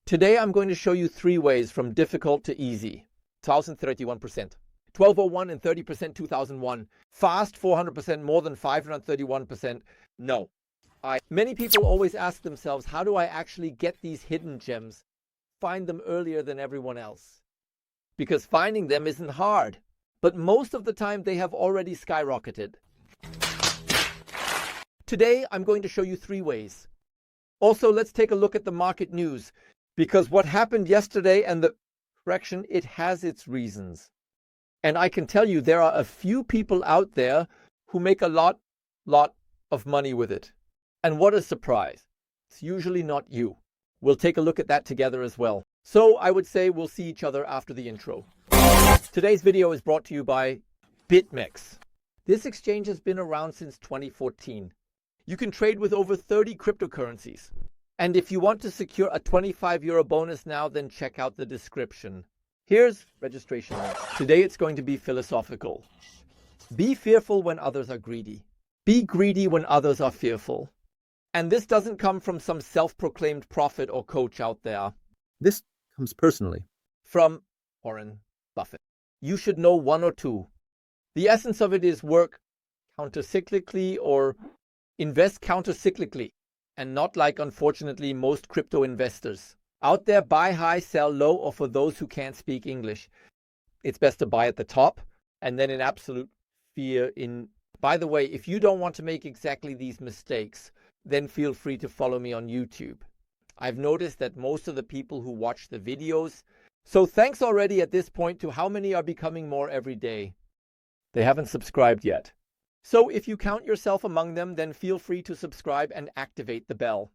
Today I'm going to show you 3 ways from difficult to easy. 1031%, 1201 and 30% 2001. Fast 400%, more than 531%. No. Many people always ask themselves, how do I actually get these hidden gems, find them earlier than everyone else? Because finding them isn't hard, but most of the time they have already skyrocketed. Today I'm going to show you 3 ways. Also, let's take a look at the market news, because what happened yesterday and the correction, it has its reasons. And I can tell you there are a few people out there who make a lot of money with it. And what a surprise. It's usually not you. We'll take a look at that together as well. So I would say we'll see each other after the intro. Today's video is brought to you by BitMEX. This exchange has been around since 2014. You can trade with over 30 cryptocurrencies. And if you want to secure a €25 bonus now, then check out the description. Here's registration links. Today it's going to be philosophical. Be fearful when others are greedy. Be greedy when others are fearful. And this doesn't come from some self-proclaimed prophet or coach out there. This comes personally from Warren Buffett. You should know one or two. The essence of it is work countercyclically or invest countercyclically, and not like, unfortunately, most crypto investors. Out there, buy high, sell low, or for those who can't speak English, it's best to buy at the top and then in absolute fear in... By the way, if you don't want to make exactly these mistakes, then feel free to follow me on YouTube. I've noticed that most of the people who watch the videos, so thanks already at this point to how many are becoming more every day. They haven't subscribed yet. So if you count yourself among them, then feel free to subscribe and activate the bell.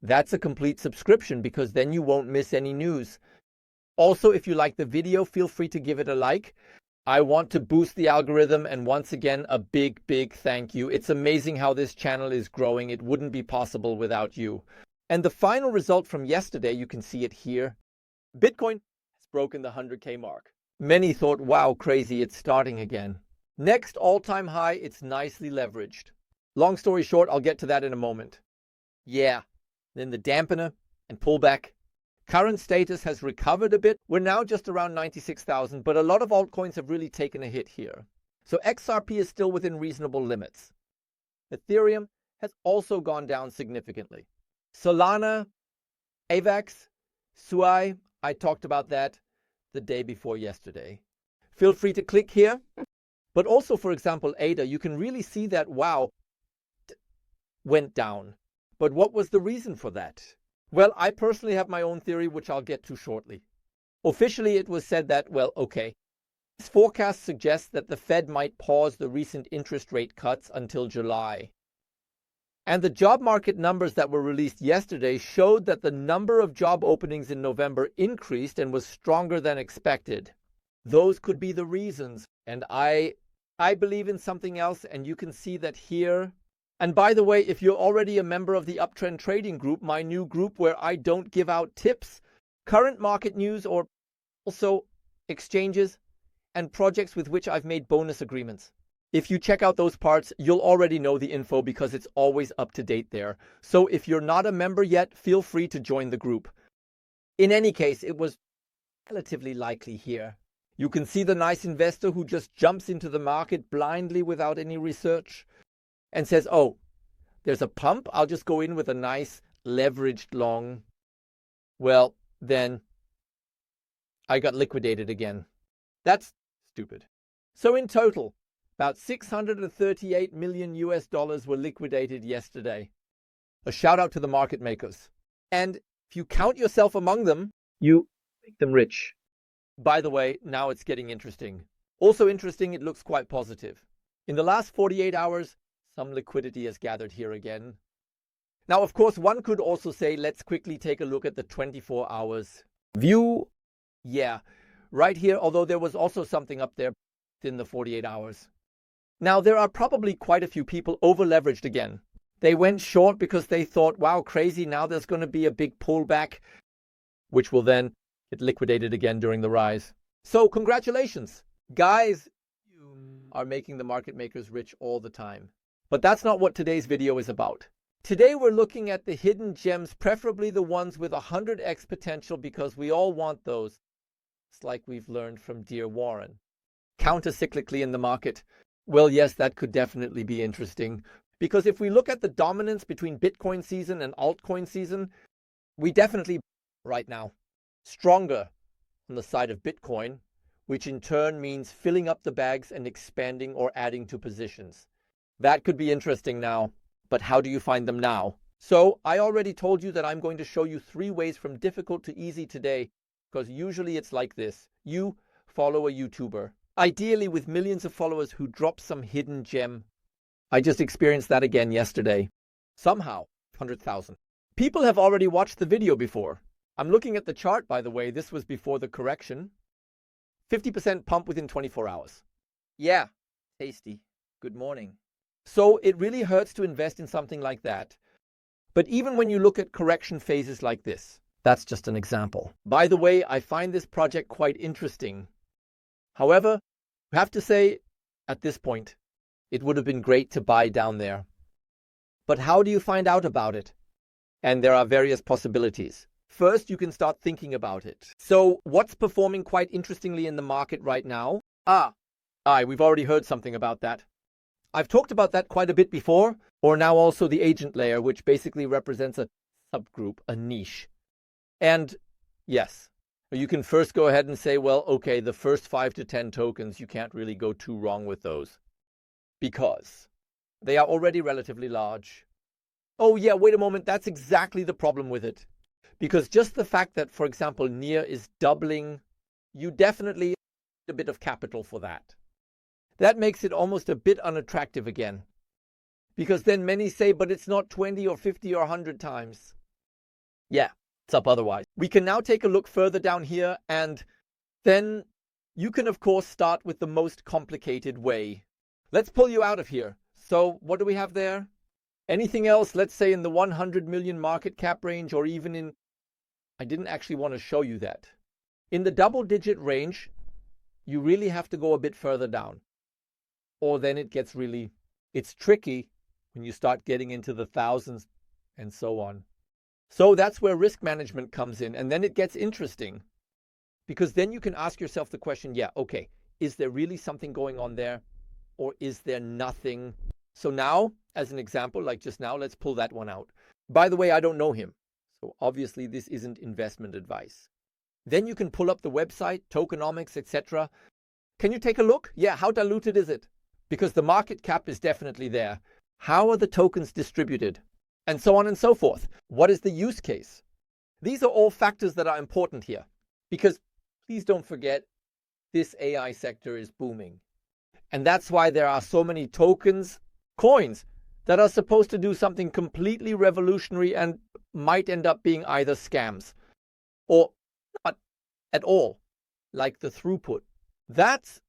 That's a complete subscription because then you won't miss any news. Also, if you like the video, feel free to give it a like. I want to boost the algorithm, and once again, a big thank you. It's amazing how this channel is growing. It wouldn't be possible without you. And the final result from yesterday, you can see it here. Bitcoin has broken the 100K mark. Many thought, wow, crazy, it's starting again. Next all-time high, it's nicely leveraged. Long story short, I'll get to that in a moment. Yeah, then the dampener and pullback. Current status has recovered a bit. We're now just around 96,000, but a lot of altcoins have really taken a hit here. So XRP is still within reasonable limits. Ethereum has also gone down significantly. Solana, AVAX, SUI, I talked about that the day before yesterday. Feel free to click here. But also, for example, ADA, you can really see that, wow, went down. But what was the reason for that? Well, I personally have my own theory, which I'll get to shortly. Officially, it was said that, well, okay, this forecast suggests that the Fed might pause the recent interest rate cuts until July. And the job market numbers that were released yesterday showed that the number of job openings in November increased and was stronger than expected. Those could be the reasons. And I believe in something else, and you can see that here. And by the way, if you're already a member of the Uptrend Trading Group, my new group where I don't give out tips, current market news, or also exchanges and projects with which I've made bonus agreements. If you check out those parts, you'll already know the info because it's always up to date there. So if you're not a member yet, feel free to join the group. In any case, it was relatively likely here. You can see the nice investor who just jumps into the market blindly without any research and says, oh, there's a pump, I'll just go in with a nice leveraged long. Well, then I got liquidated again. That's stupid. So in total, about $638 million were liquidated yesterday. A shout out to the market makers. And if you count yourself among them, you make them rich. By the way, now it's getting interesting. Also interesting, it looks quite positive. In the last 48 hours, some liquidity has gathered here again. Now, of course, one could also say, let's quickly take a look at the 24 hours view. Yeah, right here, although there was also something up there in the 48 hours. Now, there are probably quite a few people over-leveraged again. They went short because they thought, wow, crazy, now there's going to be a big pullback, which will then get liquidated again during the rise. So, congratulations. Guys, you are making the market makers rich all the time. But that's not what today's video is about. Today we're looking at the hidden gems, preferably the ones with 100x potential, because we all want those. It's like we've learned from dear Warren. Counter-cyclically in the market. Well, yes, that could definitely be interesting. Because if we look at the dominance between Bitcoin season and altcoin season, we definitely, right now, stronger on the side of Bitcoin, which in turn means filling up the bags and expanding or adding to positions. That could be interesting now, but how do you find them now? So I already told you that I'm going to show you 3 ways from difficult to easy today, because usually it's like this. You follow a YouTuber, ideally with millions of followers, who drop some hidden gem. I just experienced that again yesterday. Somehow, 100,000. People have already watched the video before. I'm looking at the chart, by the way. This was before the correction. 50% pump within 24 hours. Yeah, tasty. Good morning. So it really hurts to invest in something like that. But even when you look at correction phases like this, that's just an example. By the way, I find this project quite interesting. However, I have to say, at this point, it would have been great to buy down there. But how do you find out about it? And there are various possibilities. First, you can start thinking about it. So what's performing quite interestingly in the market right now? We've already heard something about that. I've talked about that quite a bit before, or now also the agent layer, which basically represents a subgroup, a niche. And yes, you can first go ahead and say, well, okay, the first 5 to 10 tokens, you can't really go too wrong with those because they are already relatively large. Oh yeah, wait a moment, that's exactly the problem with it. Because just the fact that, for example, NEAR is doubling, you definitely need a bit of capital for that. That makes it almost a bit unattractive again. Because then many say, but it's not 20 or 50 or 100 times. Yeah, it's up otherwise. We can now take a look further down here, and then you can, of course, start with the most complicated way. Let's pull you out of here. So what do we have there? Anything else, let's say in the 100 million market cap range, or even in, I didn't actually want to show you that. In the double-digit range, you really have to go a bit further down. Or then it gets really, it's tricky when you start getting into the thousands and so on. So that's where risk management comes in. And then it gets interesting. Because then you can ask yourself the question, yeah, okay, is there really something going on there? Or is there nothing? So now, as an example, like just now, let's pull that one out. By the way, I don't know him. So obviously this isn't investment advice. Then you can pull up the website, tokenomics, etc. Can you take a look? Yeah, how diluted is it? Because the market cap is definitely there. How are the tokens distributed? And so on and so forth. What is the use case? These are all factors that are important here. Because please don't forget, this AI sector is booming. And that's why there are so many tokens, coins, that are supposed to do something completely revolutionary and might end up being either scams or not at all, like the throughput. That's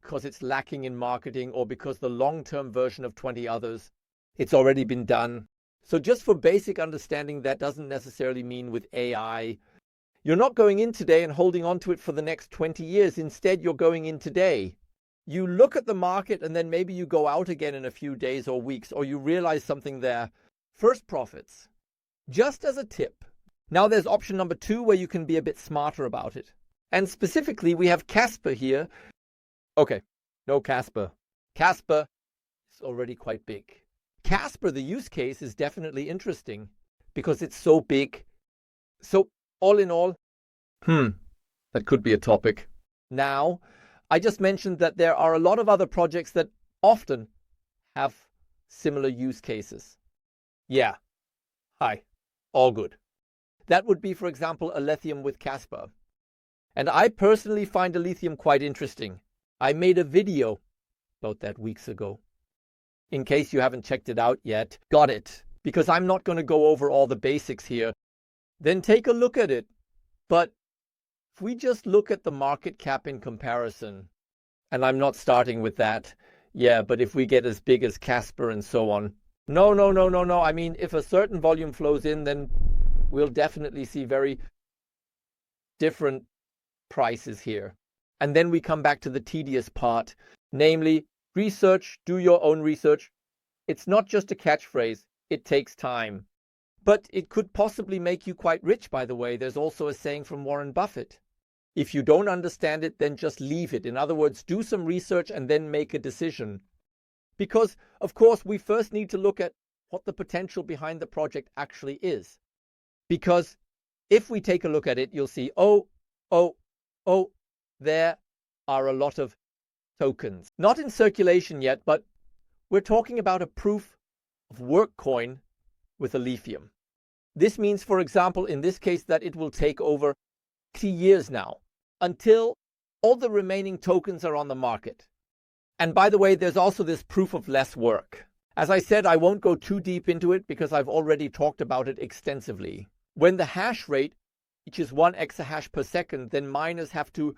because it's lacking in marketing, or because the long-term version of 20 others, it's already been done. So just for basic understanding, that doesn't necessarily mean with AI, you're not going in today and holding on to it for the next 20 years. Instead, you're going in today. You look at the market and then maybe you go out again in a few days or weeks, or you realize something there. First profits. Just as a tip. Now there's option number 2 where you can be a bit smarter about it. And specifically, we have Casper here. Okay, no Casper. Casper is already quite big. Casper, the use case is definitely interesting because it's so big. So all in all, that could be a topic. Now, I just mentioned that there are a lot of other projects that often have similar use cases. Yeah, hi, all good. That would be, for example, a lithium with Casper. And I personally find a lithium quite interesting. I made a video about that weeks ago. In case you haven't checked it out yet, got it. Because I'm not going to go over all the basics here. Then take a look at it. But if we just look at the market cap in comparison, and I'm not starting with that, yeah, but if we get as big as Casper and so on, no. I mean, if a certain volume flows in, then we'll definitely see very different prices here. And then we come back to the tedious part, namely research, do your own research. It's not just a catchphrase. it takes time. But it could possibly make you quite rich, by the way. There's also a saying from Warren Buffett. If you don't understand it, then just leave it. In other words, do some research and then make a decision. Because, of course, we first need to look at what the potential behind the project actually is. Because if we take a look at it, you'll see, there are a lot of tokens. Not in circulation yet, but we're talking about a proof of work coin with a lithium. This means, for example, in this case, that it will take over 3 years now until all the remaining tokens are on the market. And by the way, there's also this proof of less work. As I said, I won't go too deep into it because I've already talked about it extensively. When the hash rate reaches 1 exahash per second, then miners have to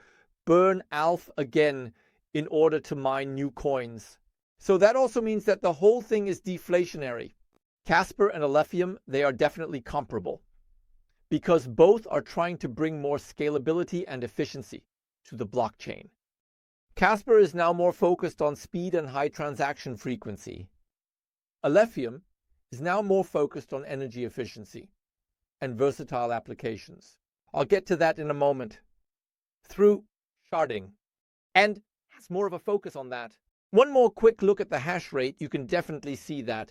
burn alpha again in order to mine new coins. So that also means that the whole thing is deflationary. Casper and Alephium, they are definitely comparable because both are trying to bring more scalability and efficiency to the blockchain. Casper is now more focused on speed and high transaction frequency. Alephium is now more focused on energy efficiency and versatile applications. I'll get to that in a moment. Through sharding, and has more of a focus on that. One more quick look at the hash rate, you can definitely see that.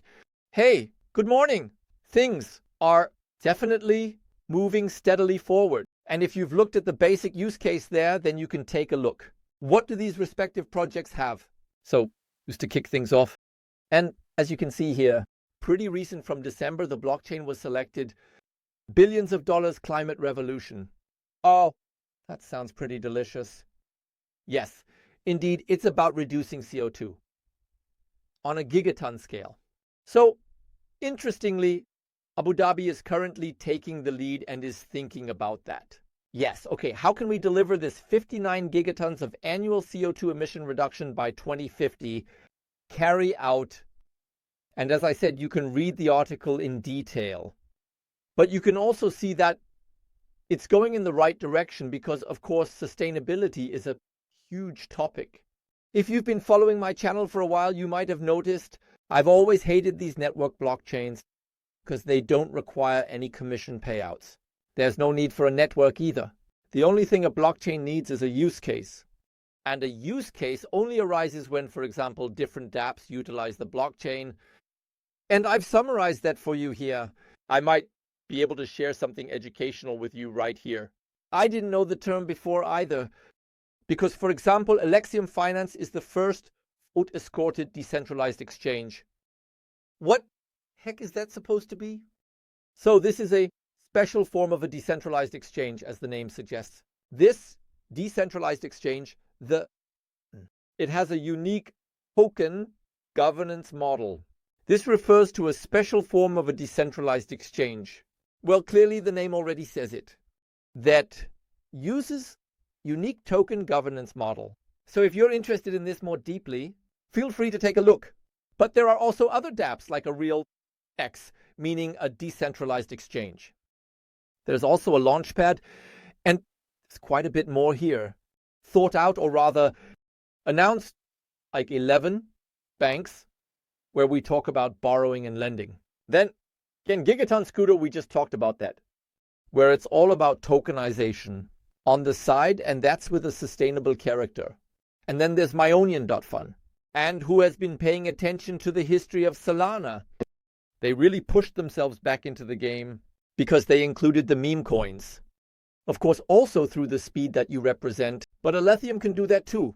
Hey, good morning. Things are definitely moving steadily forward. And if you've looked at the basic use case there, then you can take a look. What do these respective projects have? So, just to kick things off. And as you can see here, pretty recent from December, the blockchain was selected. Billions of dollars climate revolution. Oh, that sounds pretty delicious. Yes, indeed, it's about reducing CO2 on a gigaton scale. So, interestingly, Abu Dhabi is currently taking the lead and is thinking about that. Yes, okay, how can we deliver this 59 gigatons of annual CO2 emission reduction by 2050 carry out? And as I said, you can read the article in detail. But you can also see that it's going in the right direction because, of course, sustainability is a huge topic. If you've been following my channel for a while, you might have noticed I've always hated these network blockchains because they don't require any commission payouts. There's no need for a network either. The only thing a blockchain needs is a use case. And a use case only arises when, for example, different dApps utilize the blockchain. And I've summarized that for you here. I might be able to share something educational with you right here. I didn't know the term before either. Because, for example, Alexium Finance is the first vote-escorted decentralized exchange. What heck is that supposed to be? So this is a special form of a decentralized exchange, as the name suggests. This decentralized exchange, it has a unique token governance model. This refers to a special form of a decentralized exchange. Well, clearly the name already says it. That uses unique token governance model. So if you're interested in this more deeply, feel free to take a look. But there are also other dApps like a real X, meaning a decentralized exchange. There's also a launchpad, and there's quite a bit more here. Thought out, or rather announced, like 11 banks where we talk about borrowing and lending. Then, again, Gigaton Scooter, we just talked about that, where it's all about tokenization on the side, and that's with a sustainable character. And then there's Myonian.fun, and who has been paying attention to the history of Solana. They really pushed themselves back into the game because they included the meme coins. Of course, also through the speed that you represent, but Alephium can do that too.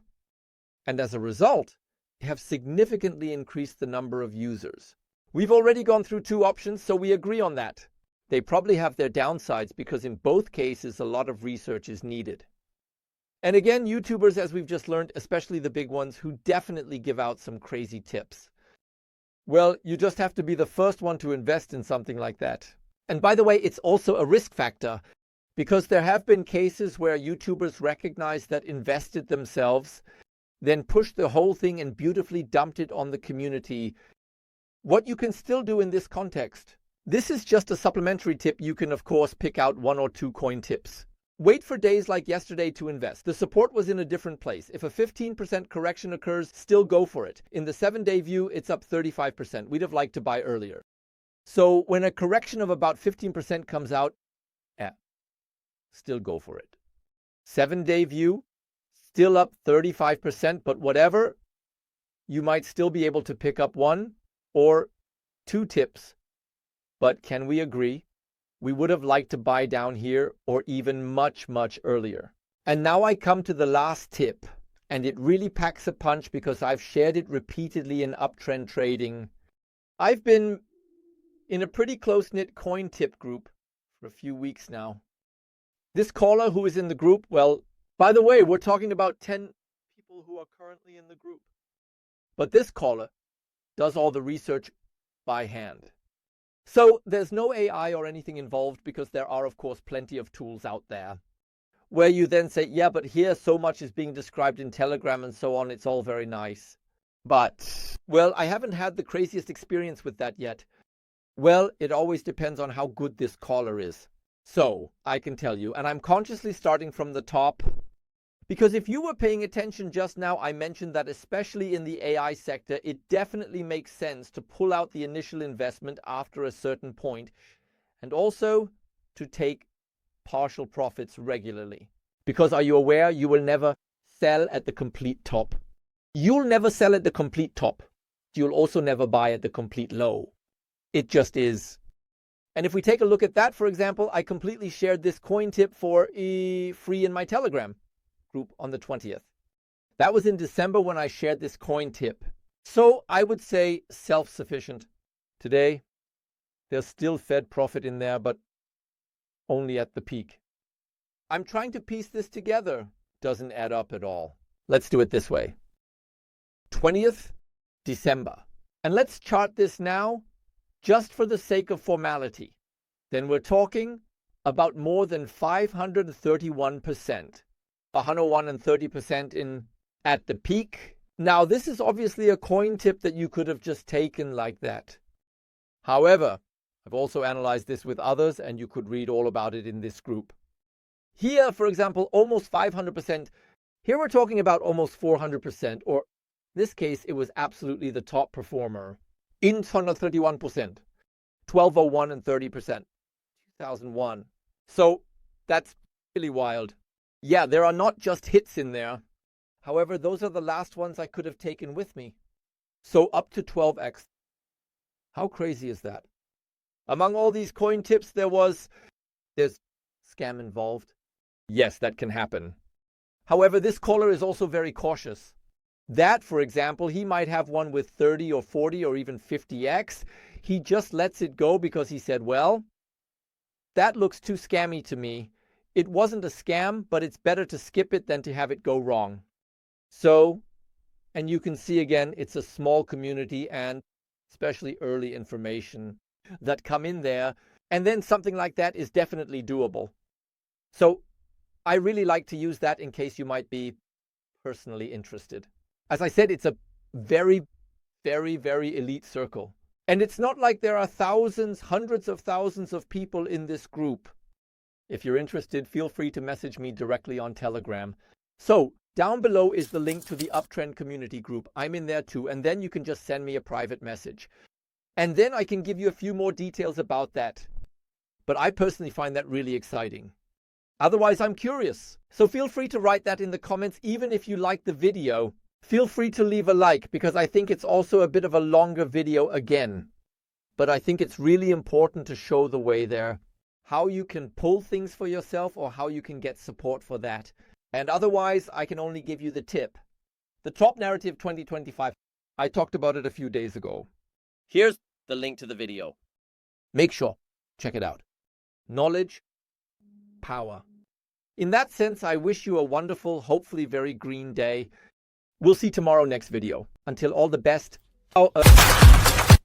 And as a result, they have significantly increased the number of users. We've already gone through 2 options, so we agree on that. They probably have their downsides because in both cases, a lot of research is needed. And again, YouTubers, as we've just learned, especially the big ones, who definitely give out some crazy tips. Well, you just have to be the first one to invest in something like that. And by the way, it's also a risk factor because there have been cases where YouTubers recognized that invested themselves, then pushed the whole thing and beautifully dumped it on the community. What you can still do in this context. This is just a supplementary tip. You can, of course, pick out 1 or 2 coin tips. Wait for days like yesterday to invest. The support was in a different place. If a 15% correction occurs, still go for it. In the 7-day view, it's up 35%. We'd have liked to buy earlier. So when a correction of about 15% comes out, still go for it. 7-day view, still up 35%, but whatever, you might still be able to pick up 1 or 2 tips. But can we agree? We would have liked to buy down here or even much, much earlier. And now I come to the last tip, and it really packs a punch because I've shared it repeatedly in uptrend trading. I've been in a pretty close-knit coin tip group for a few weeks now. This caller who is in the group, well, by the way, we're talking about 10 people who are currently in the group. But this caller does all the research by hand. So there's no AI or anything involved because there are, of course, plenty of tools out there where you then say, yeah, but here so much is being described in Telegram and so on. It's all very nice. But, well, I haven't had the craziest experience with that yet. Well, it always depends on how good this caller is. So I can tell you, and I'm consciously starting from the top, because if you were paying attention just now, I mentioned that especially in the AI sector, it definitely makes sense to pull out the initial investment after a certain point, and also to take partial profits regularly. Because are you aware, you will never sell at the complete top. You'll never sell at the complete top. You'll also never buy at the complete low. It just is. And if we take a look at that, for example, I completely shared this coin tip for free in my Telegram group on the 20th. That was in December when I shared this coin tip. So I would say self-sufficient. Today, there's still Fed profit in there, but only at the peak. I'm trying to piece this together. Doesn't add up at all. Let's do it this way. 20th December. And let's chart this now just for the sake of formality. Then we're talking about more than 531%. 130% at the peak. Now, this is obviously a coin tip that you could have just taken like that. However, I've also analyzed this with others, and you could read all about it in this group. Here, for example, almost 500%. Here we're talking about almost 400%, or in this case, it was absolutely the top performer. In 131%, 1201 and 30%, 2001. So that's really wild. Yeah, there are not just hits in there. However, those are the last ones I could have taken with me. So up to 12x. How crazy is that? Among all these coin tips, there's scam involved. Yes, that can happen. However, this caller is also very cautious. That, for example, he might have one with 30 or 40 or even 50x. He just lets it go because he said, well, that looks too scammy to me. It wasn't a scam, but it's better to skip it than to have it go wrong. So, and you can see again, it's a small community and especially early information that come in there. And then something like that is definitely doable. So I really like to use that in case you might be personally interested. As I said, it's a very, very, very elite circle. And it's not like there are thousands, hundreds of thousands of people in this group. If you're interested, feel free to message me directly on Telegram. So down below is the link to the Uptrend community group. I'm in there too. And then you can just send me a private message. And then I can give you a few more details about that. But I personally find that really exciting. Otherwise, I'm curious. So feel free to write that in the comments, even if you like the video. Feel free to leave a like, because I think it's also a bit of a longer video again. But I think it's really important to show the way there, how you can pull things for yourself or how you can get support for that. And otherwise, I can only give you the tip. The top narrative 2025, I talked about it a few days ago. Here's the link to the video. Make sure, check it out. Knowledge, power. In that sense, I wish you a wonderful, hopefully very green day. We'll see tomorrow next video. Until all the best.